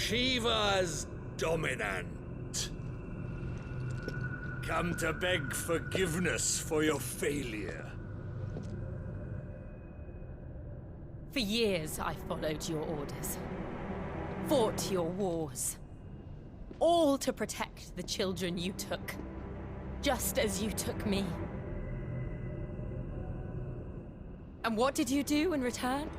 Shiva's dominant. Come to beg forgiveness for your failure. For years, I followed your orders. Fought your wars. All to protect the children you took. Just as you took me. And what did you do in return?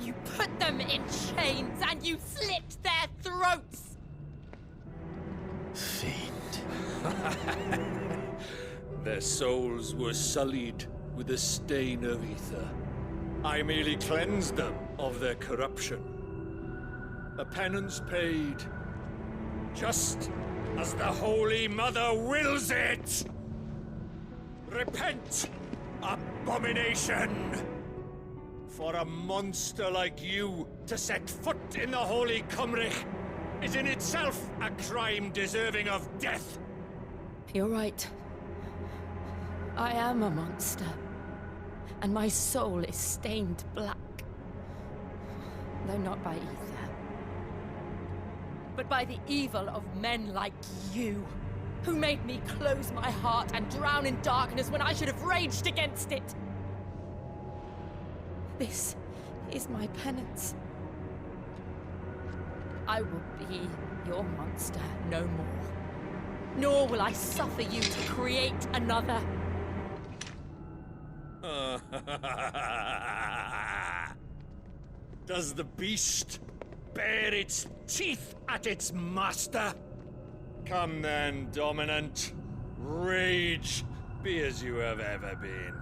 You put them in chains and you slit their throats! Fiend. Their souls were sullied with the stain of ether. I merely cleansed them of their corruption. A penance paid, just as the Holy Mother wills it! Repent, abomination! For a monster like you to set foot in the Holy Cymric is in itself a crime deserving of death. You're right. I am a monster. And my soul is stained black. Though not by ether. But by the evil of men like you, who made me close my heart and drown in darkness when I should have raged against it. This is my penance. I will be your monster no more. Nor will I suffer you to create another. Does the beast bare its teeth at its master? Come then, Dominant. Rage, be as you have ever been.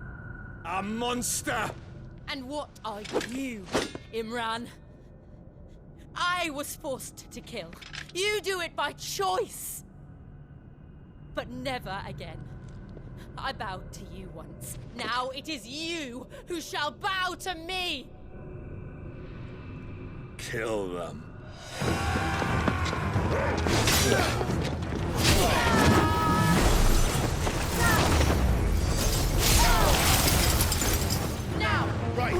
A monster! And what are you, Imran? I was forced to kill. You do it by choice. But never again. I bowed to you once. Now it is you who shall bow to me! Kill them. Now! Right!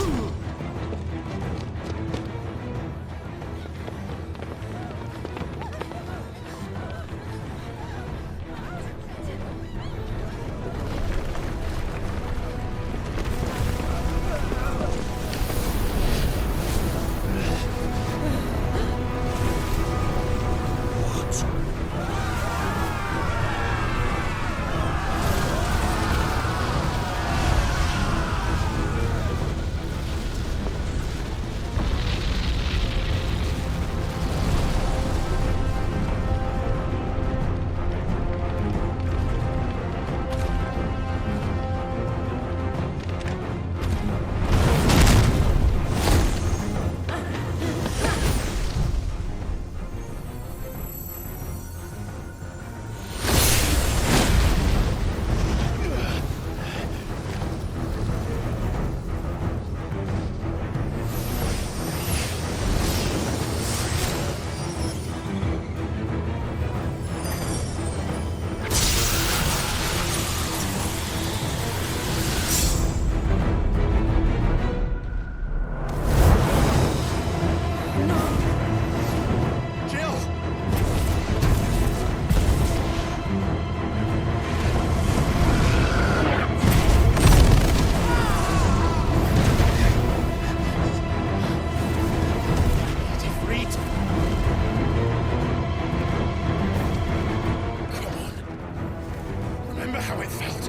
How it felt.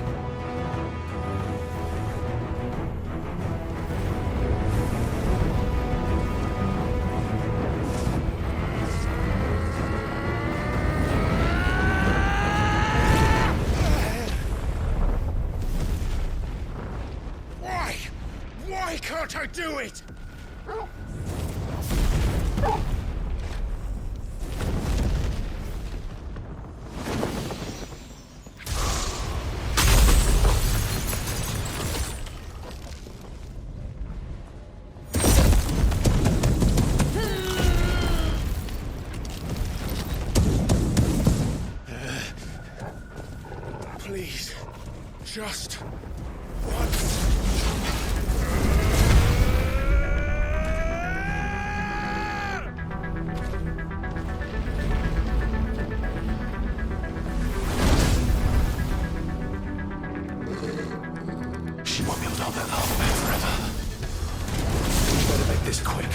Why can't I do it? Please, just once. She won't be able to hold that lava back forever. We better make this quick.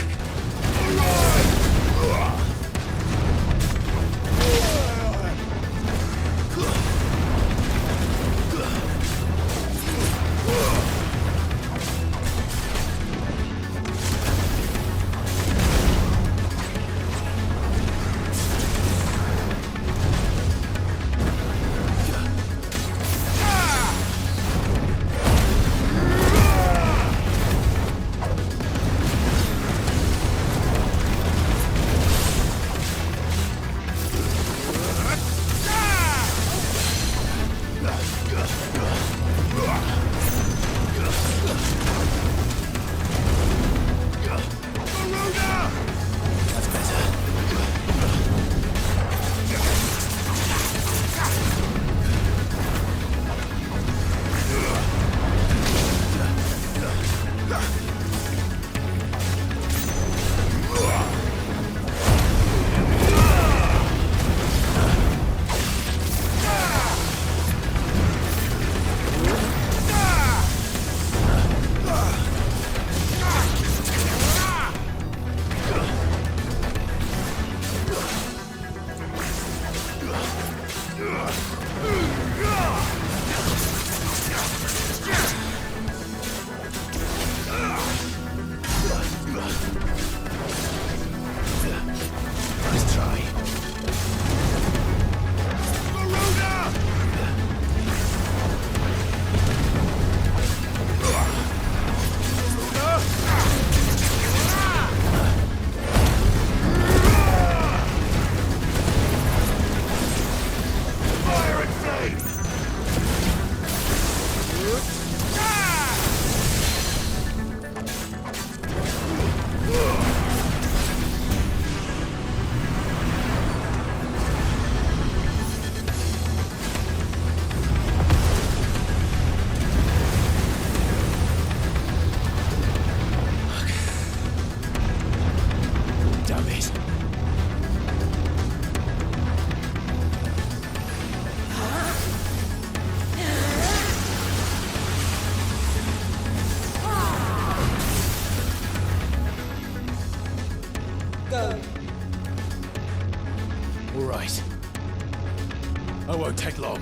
won't take long.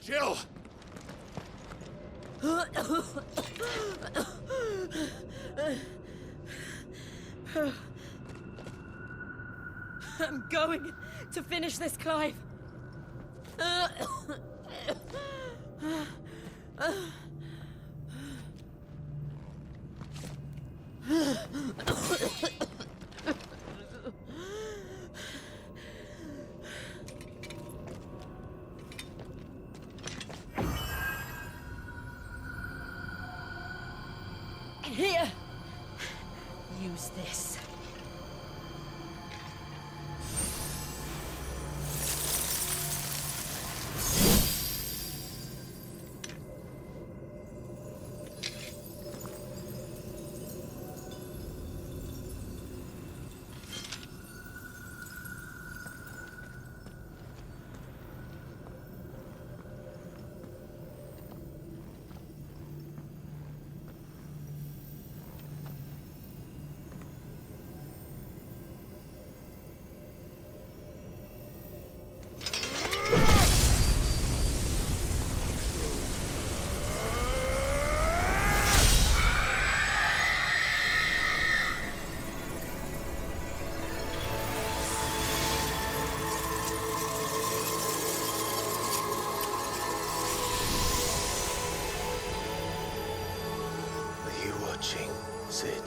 Jill! I'm going to finish this, Clive. use this. Sid.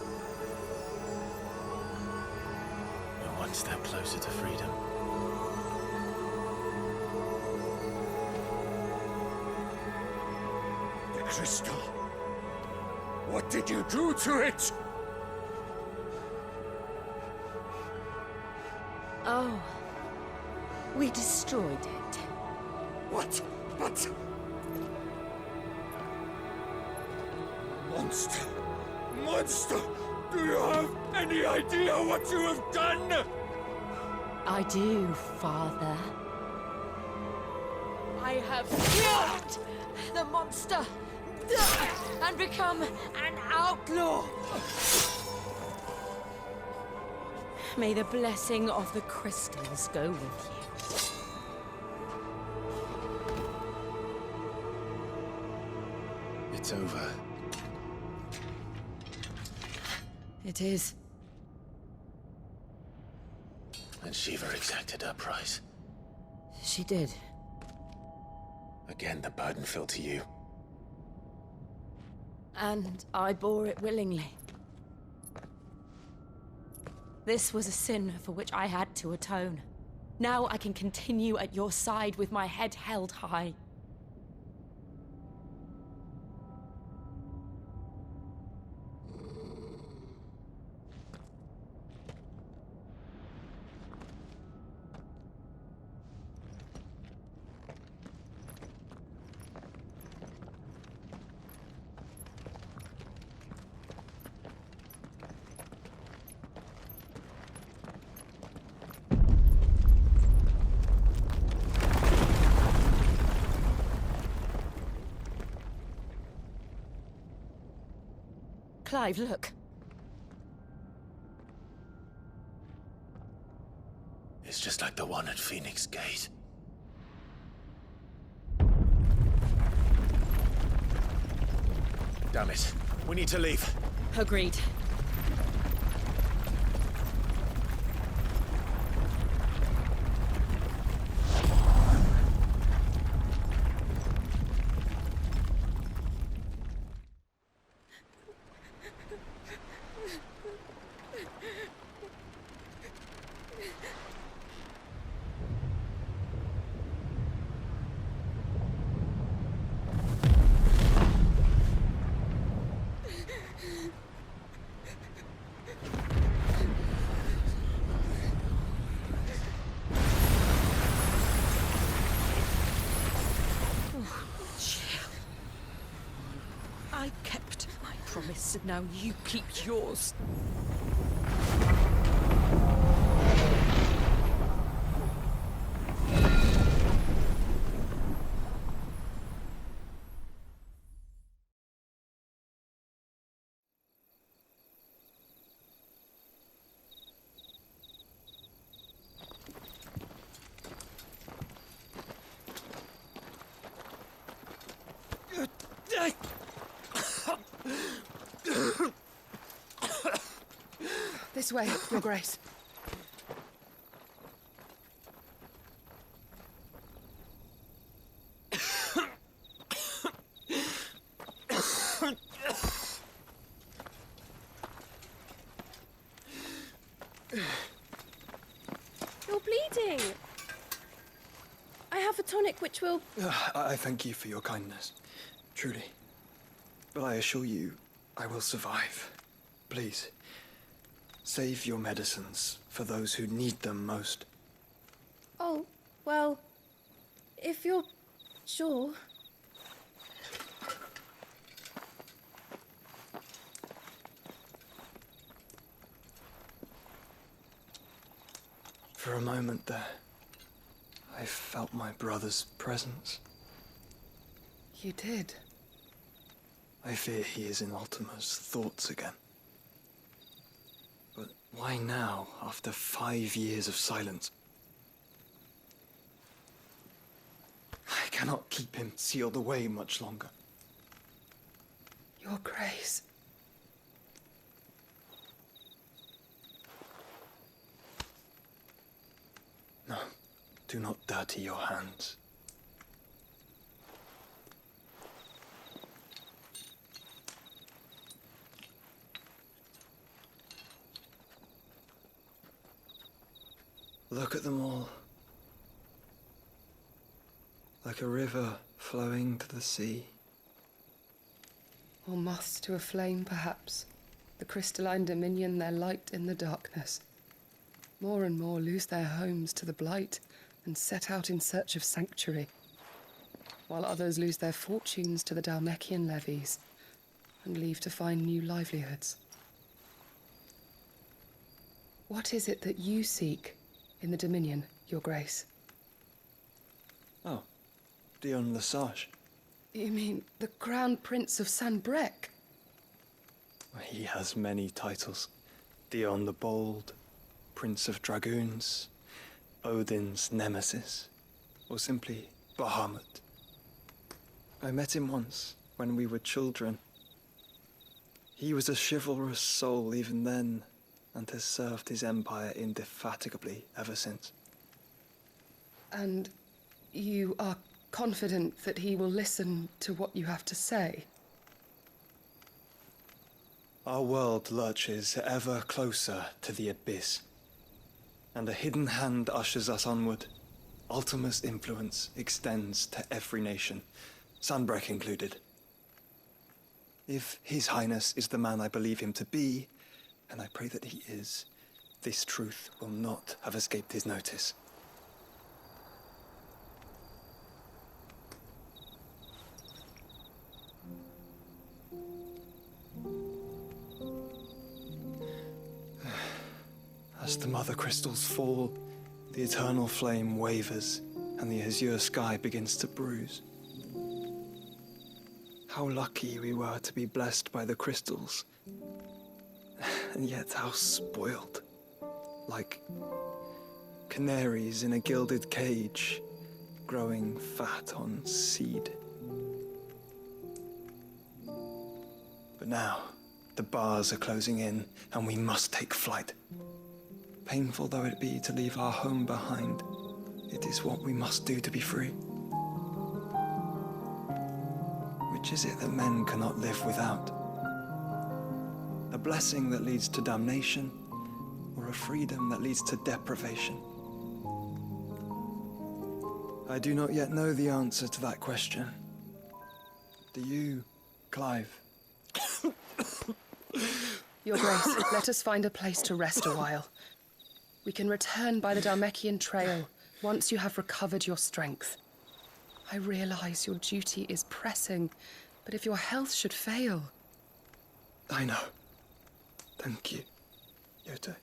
We're one step closer to freedom. The crystal. What did you do to it? Oh. We destroyed it. What? But... Monster! Monster! Do you have any idea what you have done? I do, Father. I have killed the monster and become an outlaw. May the blessing of the crystals go with you. It's over. It is. And Shiva exacted her price. She did. Again, the burden fell to you. And I bore it willingly. This was a sin for which I had to atone. Now I can continue at your side with my head held high. Clive, look. It's just like the one at Phoenix Gate. Damn it. We need to leave. Agreed. I kept my promise, and now you keep yours. This way, Your Grace. You're bleeding. I have a tonic which will... I thank you for your kindness, truly. But I assure you, I will survive. Please, Save your medicines for those who need them most. Oh, well, if you're sure. For a moment there, I felt my brother's presence. You did. I fear he is in Ultima's thoughts again. But why now, after 5 years of silence? I cannot keep him sealed away much longer. Your Grace. No, do not dirty your hands. Look at them all. Like a river flowing to the sea. Or moths to a flame, perhaps. The crystalline dominion their light in the darkness. More and more lose their homes to the blight and set out in search of sanctuary, while others lose their fortunes to the Dhalmekian levies and leave to find new livelihoods. What is it that you seek in the Dominion, Your Grace? Oh, Dion Lesage. You mean the Crown Prince of Sanbrec? He has many titles. Dion the Bold, Prince of Dragoons, Odin's Nemesis, or simply Bahamut. I met him once, when we were children. He was a chivalrous soul even then, and has served his empire indefatigably ever since. And you are confident that he will listen to what you have to say? Our world lurches ever closer to the abyss, and a hidden hand ushers us onward. Ultima's influence extends to every nation, Sanbrec included. If His Highness is the man I believe him to be, and I pray that he is, this truth will not have escaped his notice. As the mother crystals fall, the eternal flame wavers, and the azure sky begins to bruise. How lucky we were to be blessed by the crystals, and yet how spoiled. Like canaries in a gilded cage, growing fat on seed. But now, the bars are closing in, and we must take flight. Painful though it be to leave our home behind, it is what we must do to be free. Which is it that men cannot live without? A blessing that leads to damnation, or a freedom that leads to deprivation? I do not yet know the answer to that question. Do you, Clive? Your Grace, let us find a place to rest a while. We can return by the Dhalmekian trail once you have recovered your strength. I realize your duty is pressing, but if your health should fail... I know. Thank you, Yote.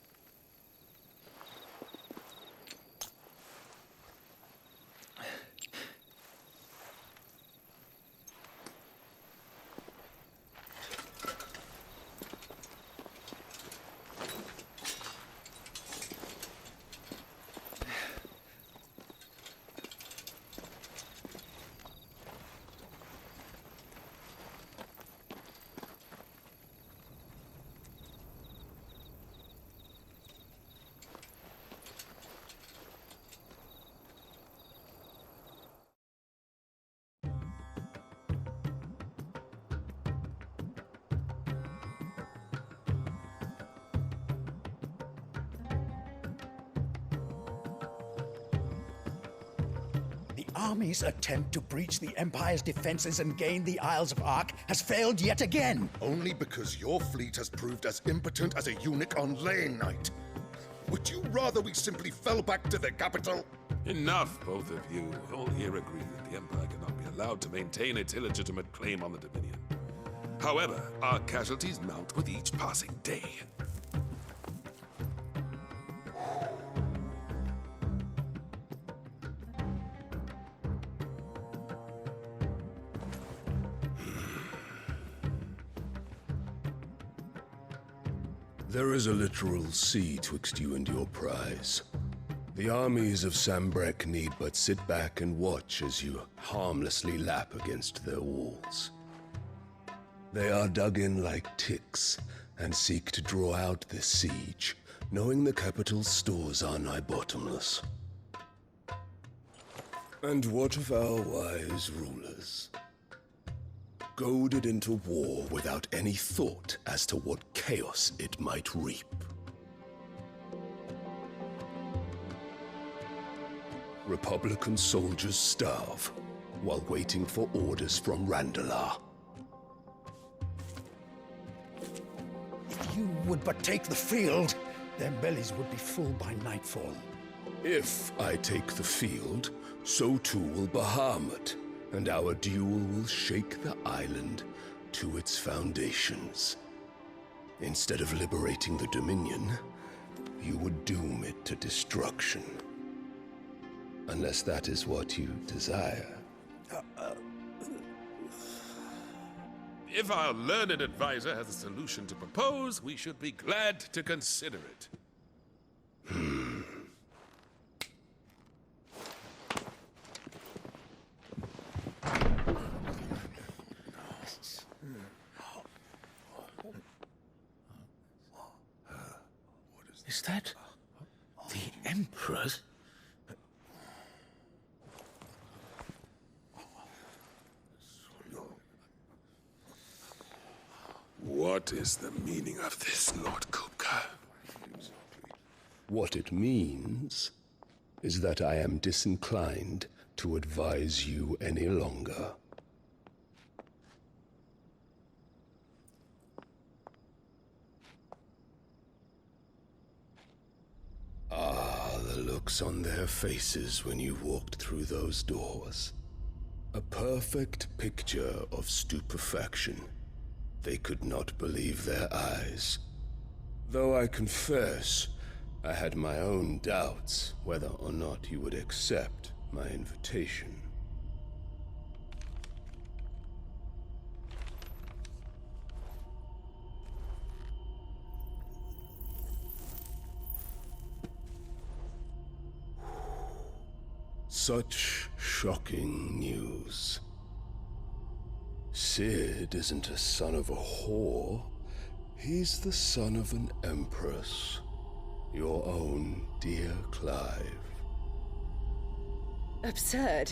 army's attempt to breach the Empire's defenses and gain the Isles of Ark has failed yet again. Only because your fleet has proved as impotent as a eunuch on Lane Night. Would you rather we simply fell back to the capital? Enough, both of you. All here agree that the Empire cannot be allowed to maintain its illegitimate claim on the Dominion. However, our casualties mount with each passing day. There is a literal sea twixt you and your prize. The armies of Sambrek need but sit back and watch as you harmlessly lap against their walls. They are dug in like ticks and seek to draw out this siege, knowing the capital's stores are nigh bottomless. And what of our wise rulers? Goaded into war without any thought as to what chaos it might reap. Republican soldiers starve while waiting for orders from Randalar. If you would but take the field, their bellies would be full by nightfall. If I take the field, so too will Bahamut, and our duel will shake the island to its foundations. Instead of liberating the Dominion, you would doom it to destruction. Unless that is what you desire. If our learned advisor has a solution to propose, we should be glad to consider it. Is that the Emperor's? What is the meaning of this, Lord Kupka? What it means is that I am disinclined to advise you any longer. Ah, the looks on their faces when you walked through those doors. A perfect picture of stupefaction. They could not believe their eyes. Though I confess, I had my own doubts whether or not you would accept my invitation. Such shocking news. Sid isn't a son of a whore. He's the son of an empress. Your own dear Clive. Absurd.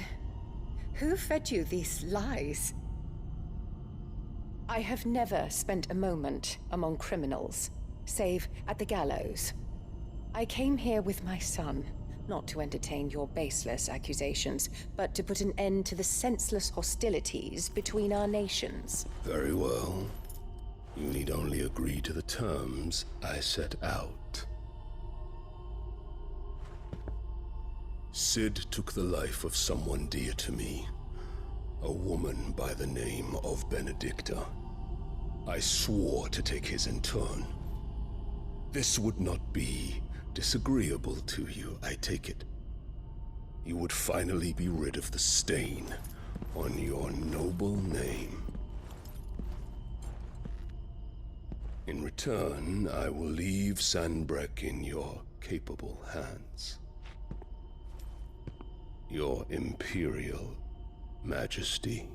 Who fed you these lies? I have never spent a moment among criminals, save at the gallows. I came here with my son, not to entertain your baseless accusations, but to put an end to the senseless hostilities between our nations. Very well. You need only agree to the terms I set out. Sid took the life of someone dear to me, a woman by the name of Benedicta. I swore to take his in turn. This would not be disagreeable to you, I take it. You would finally be rid of the stain on your noble name. In return, I will leave Sanbreque in your capable hands. Your Imperial Majesty.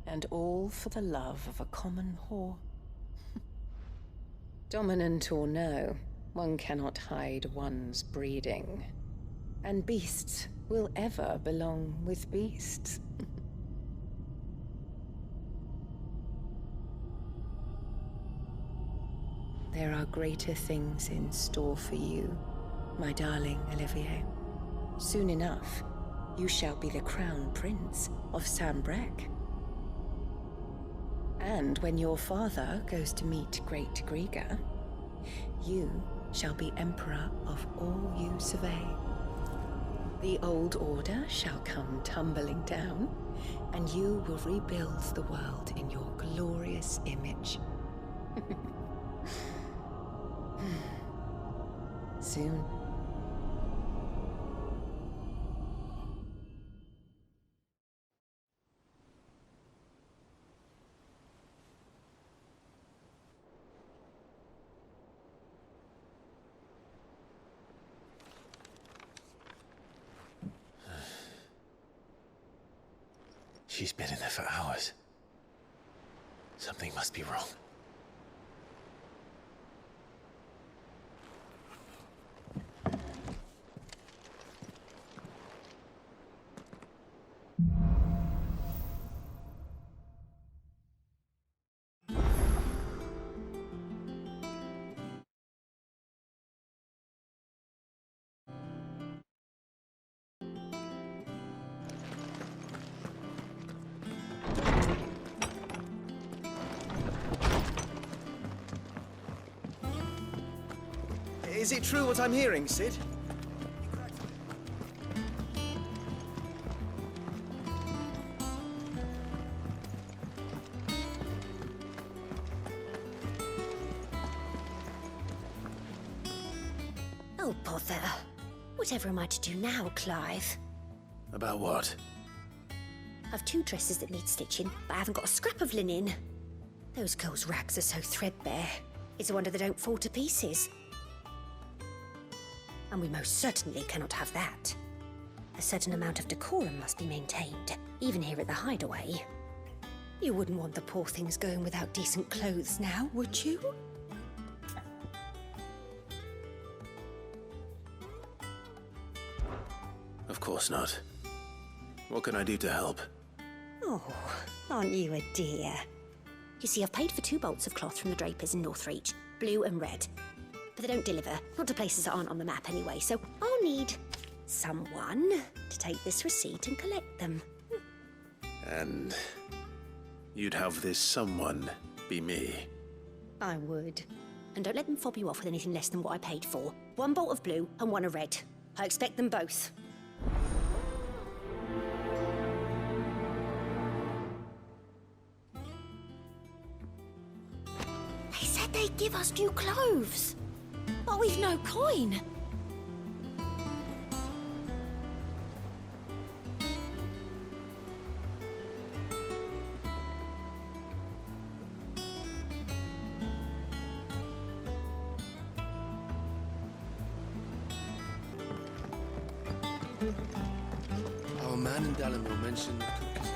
And all for the love of a common whore. Dominant or no, one cannot hide one's breeding. And beasts will ever belong with beasts. There are greater things in store for you, my darling Olivier. Soon enough, you shall be the crown prince of Sambrec. And when your father goes to meet Great Grieger, you shall be emperor of all you survey. The old order shall come tumbling down, and you will rebuild the world in your glorious image. Soon. She's been in there for hours. Something must be wrong. Is it true what I'm hearing, Cid? Oh, bother. Whatever am I to do now, Clive? About what? I've 2 dresses that need stitching, but I haven't got a scrap of linen. Those girls' rags are so threadbare. It's a wonder they don't fall to pieces. And we most certainly cannot have that. A certain amount of decorum must be maintained, even here at the Hideaway. You wouldn't want the poor things going without decent clothes now, would you? Of course not. What can I do to help? Oh, aren't you a dear? You see, I've paid for 2 bolts of cloth from the drapers in Northreach, blue and red. But they don't deliver, not to places that aren't on the map anyway, so I'll need someone to take this receipt and collect them. And you'd have this someone be me? I would. And don't let them fob you off with anything less than what I paid for. 1 bolt of blue and 1 of red. I expect them both. They said they'd give us new clothes. But we've no coin. Our man in Dalamore mentioned the cook is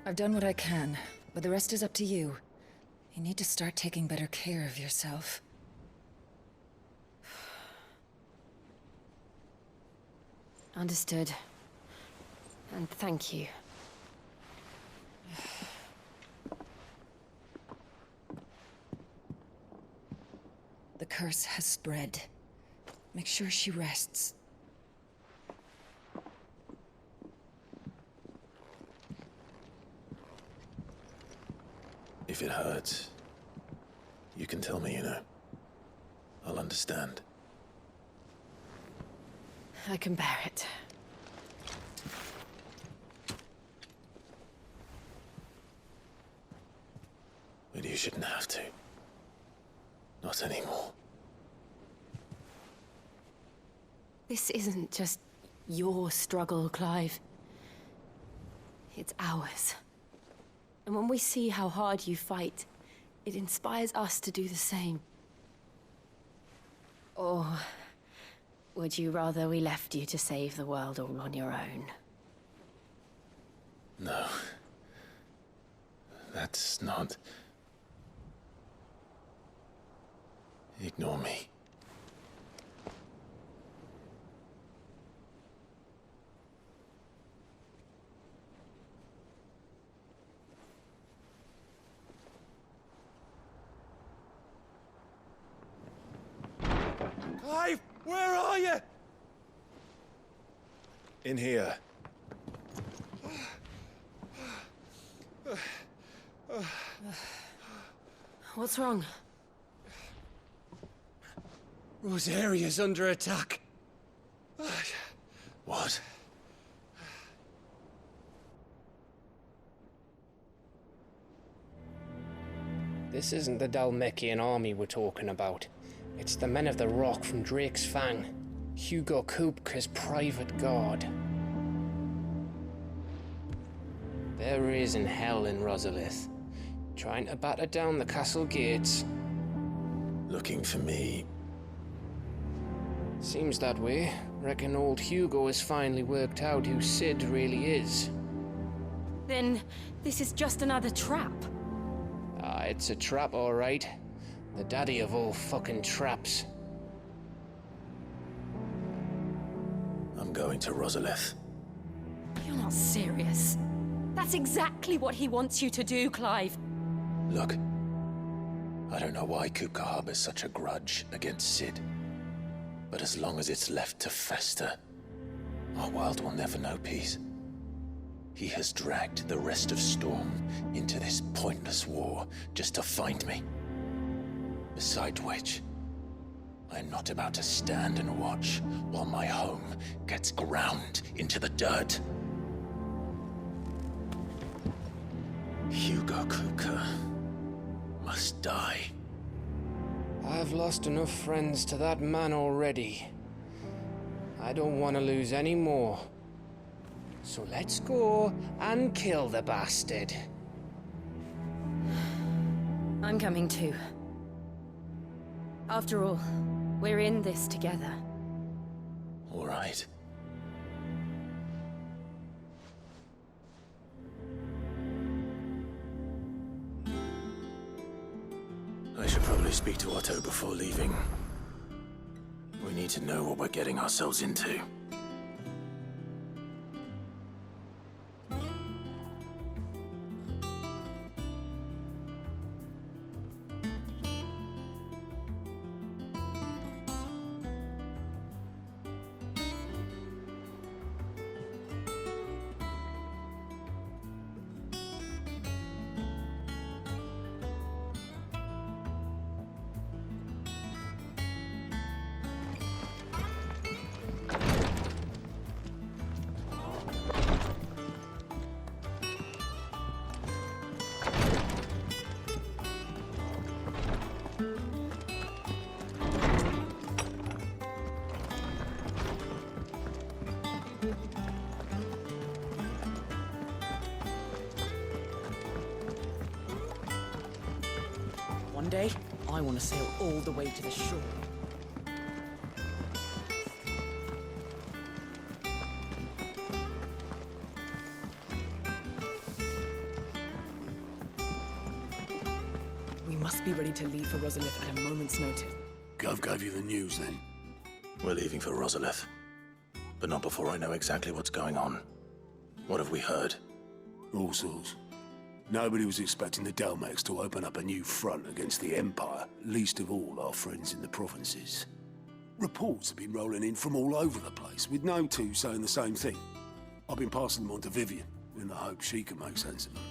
I've done what I can, but the rest is up to you. You need to start taking better care of yourself. Understood. And thank you. The curse has spread. Make sure she rests. If it hurts, you can tell me, you know. I'll understand. I can bear it. But you shouldn't have to. Not anymore. This isn't just your struggle, Clive. It's ours. And when we see how hard you fight, it inspires us to do the same. Or would you rather we left you to save the world all on your own? No. That's not... Ignore me. Clive, where are you? In here. What's wrong? Rosaria's under attack. What? This isn't the Dalmekian army we're talking about. It's the men of the Rock from Drake's Fang. Hugo Kupka's private guard. They're raising hell in Rosalith, trying to batter down the castle gates. Looking for me? Seems that way. Reckon old Hugo has finally worked out who Sid really is. Then this is just another trap. Ah, it's a trap, all right. The daddy of all fucking traps. I'm going to Rosalith. You're not serious. That's exactly what he wants you to do, Clive. Look, I don't know why Kupka harbors such a grudge against Sid. But as long as it's left to fester, our world will never know peace. He has dragged the rest of Storm into this pointless war just to find me. Besides which, I'm not about to stand and watch while my home gets ground into the dirt. Hugo Kupka must die. I've lost enough friends to that man already. I don't want to lose any more. So let's go and kill the bastard. I'm coming too. After all, we're in this together. All right. I should probably speak to Otto before leaving. We need to know what we're getting ourselves into. One day, I want to sail all the way to the shore. We must be ready to leave for Rosalith at a moment's notice. Gov gave you the news, then? We're leaving for Rosalith. But not before I know exactly what's going on. What have we heard? All sorts. Nobody was expecting the Dalmeks to open up a new front against the Empire, least of all our friends in the provinces. Reports have been rolling in from all over the place, with no two saying the same thing. I've been passing them on to Vivian, in the hope she can make sense of them.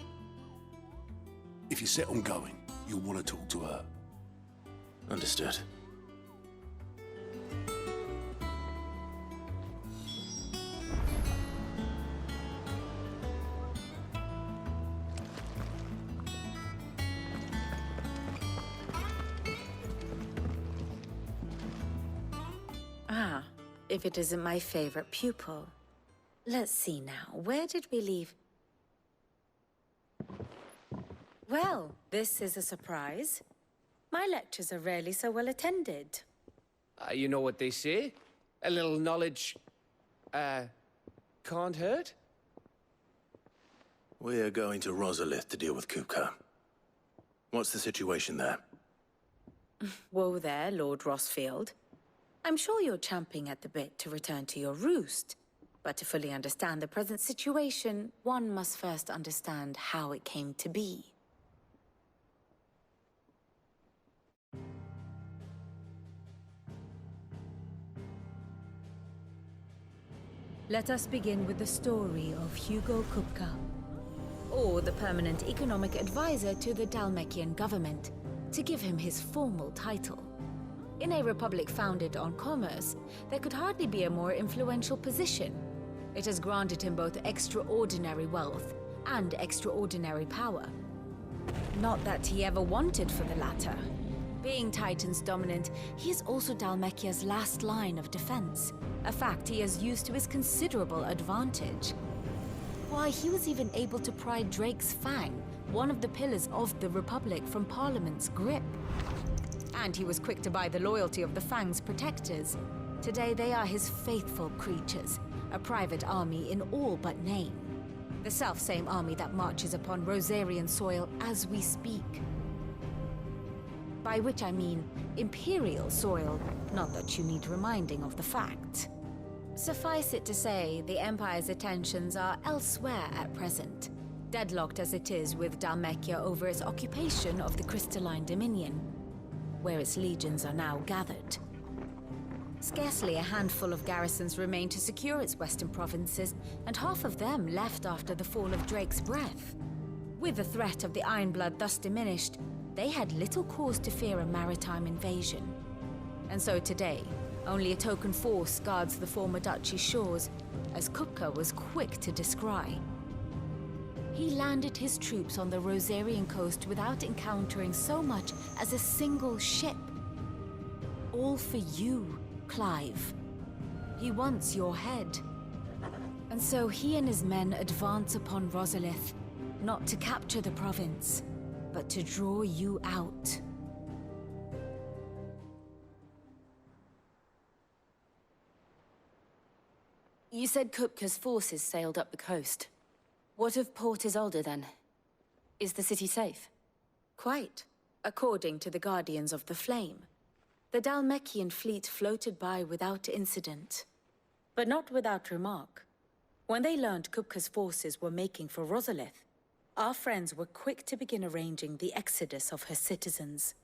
If you're set on going, you'll want to talk to her. Understood. Ah, if it isn't my favorite pupil. Let's see now, where did we leave? Well, this is a surprise. My lectures are rarely so well attended. You know what they say? A little knowledge, can't hurt? We're going to Rosalith to deal with Kupka. What's the situation there? Whoa there, Lord Rossfield. I'm sure you're champing at the bit to return to your roost. But to fully understand the present situation, one must first understand how it came to be. Let us begin with the story of Hugo Kupka, or the permanent economic advisor to the Dalmekian government, to give him his formal title. In a republic founded on commerce, there could hardly be a more influential position. It has granted him both extraordinary wealth and extraordinary power. Not that he ever wanted for the latter. Being Titan's dominant, he is also Dalmekia's last line of defense, a fact he has used to his considerable advantage. Why, he was even able to pry Drake's Fang, one of the pillars of the Republic, from Parliament's grip. And he was quick to buy the loyalty of the Fang's protectors. Today they are his faithful creatures, a private army in all but name. The self-same army that marches upon Rosarian soil as we speak. By which I mean Imperial soil, not that you need reminding of the fact. Suffice it to say, the Empire's attentions are elsewhere at present, deadlocked as it is with Dalmekia over its occupation of the Crystalline Dominion, where its legions are now gathered. Scarcely a handful of garrisons remain to secure its western provinces, and half of them left after the fall of Drake's Breath. With the threat of the Ironblood thus diminished, they had little cause to fear a maritime invasion. And so today, only a token force guards the former duchy's shores, as Kupka was quick to descry. He landed his troops on the Rosarian coast without encountering so much as a single ship. All for you, Clive. He wants your head. And so he and his men advance upon Rosalith, not to capture the province, but to draw you out. You said Kupka's forces sailed up the coast. What of Port Isolde, then? Is the city safe? Quite, according to the Guardians of the Flame. The Dalmekian fleet floated by without incident. But not without remark. When they learned Kupka's forces were making for Rosalith, our friends were quick to begin arranging the exodus of her citizens.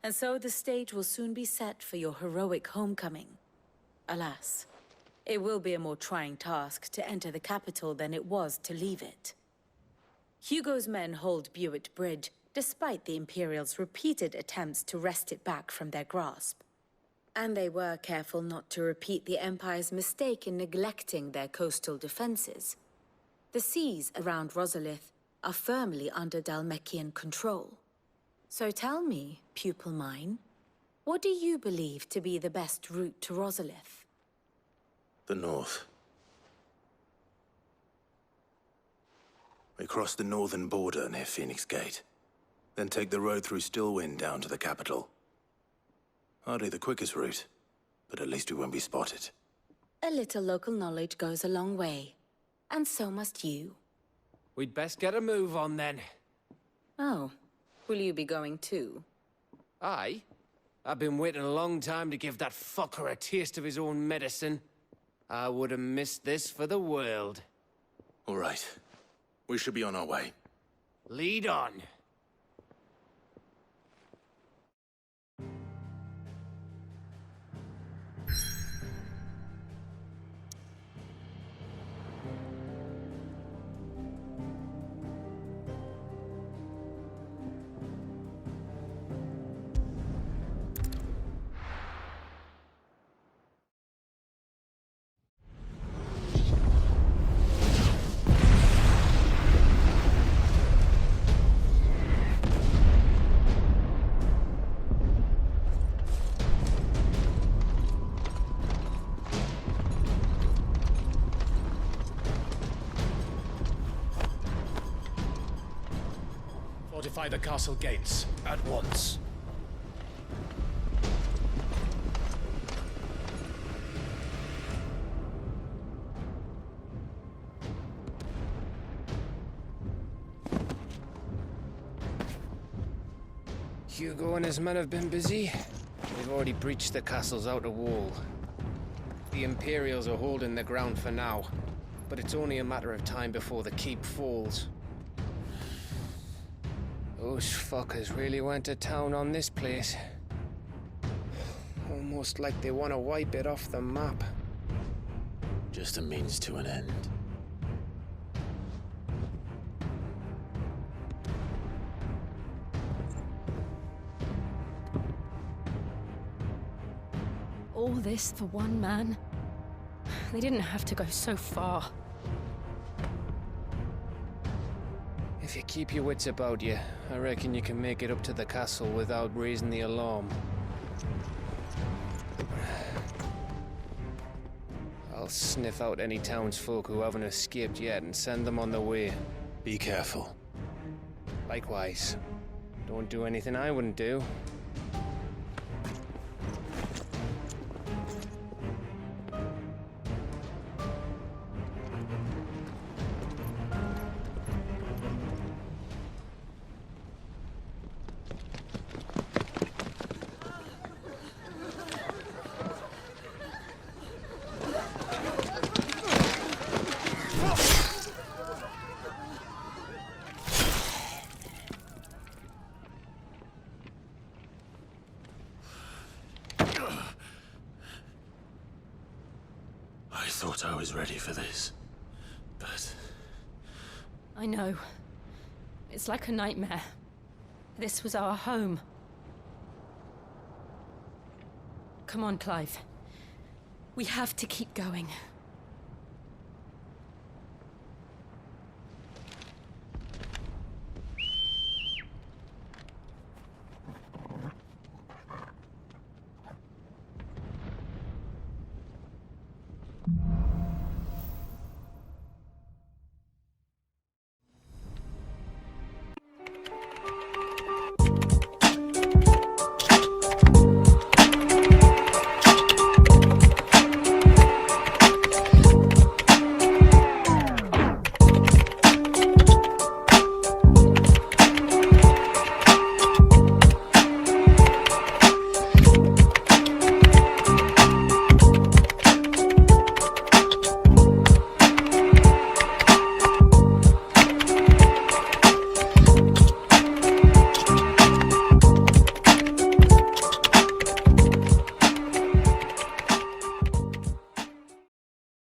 And so the stage will soon be set for your heroic homecoming. Alas, it will be a more trying task to enter the capital than it was to leave it. Hugo's men hold Buet Bridge, despite the Imperials' repeated attempts to wrest it back from their grasp. And they were careful not to repeat the Empire's mistake in neglecting their coastal defenses. The seas around Rosalith are firmly under Dalmekian control. So tell me, pupil mine, what do you believe to be the best route to Rosalith? The north. We cross the northern border near Phoenix Gate. Then take the road through Stillwind down to the capital. Hardly the quickest route, but at least we won't be spotted. A little local knowledge goes a long way. And so must you. We'd best get a move on then. Oh, will you be going too? Aye. I've been waiting a long time to give that fucker a taste of his own medicine. I would have missed this for the world. All right. We should be on our way. Lead on. Fortify the castle gates, at once. Hugo and his men have been busy. They've already breached the castle's outer wall. The Imperials are holding the ground for now, but it's only a matter of time before the keep falls. Those fuckers really went to town on this place. Almost like they want to wipe it off the map. Just a means to an end. All this for one man? They didn't have to go so far. If you keep your wits about you, I reckon you can make it up to the castle without raising the alarm. I'll sniff out any townsfolk who haven't escaped yet and send them on their way. Be careful. Likewise. Don't do anything I wouldn't do. I thought I was ready for this, but... I know. It's like a nightmare. This was our home. Come on, Clive. We have to keep going.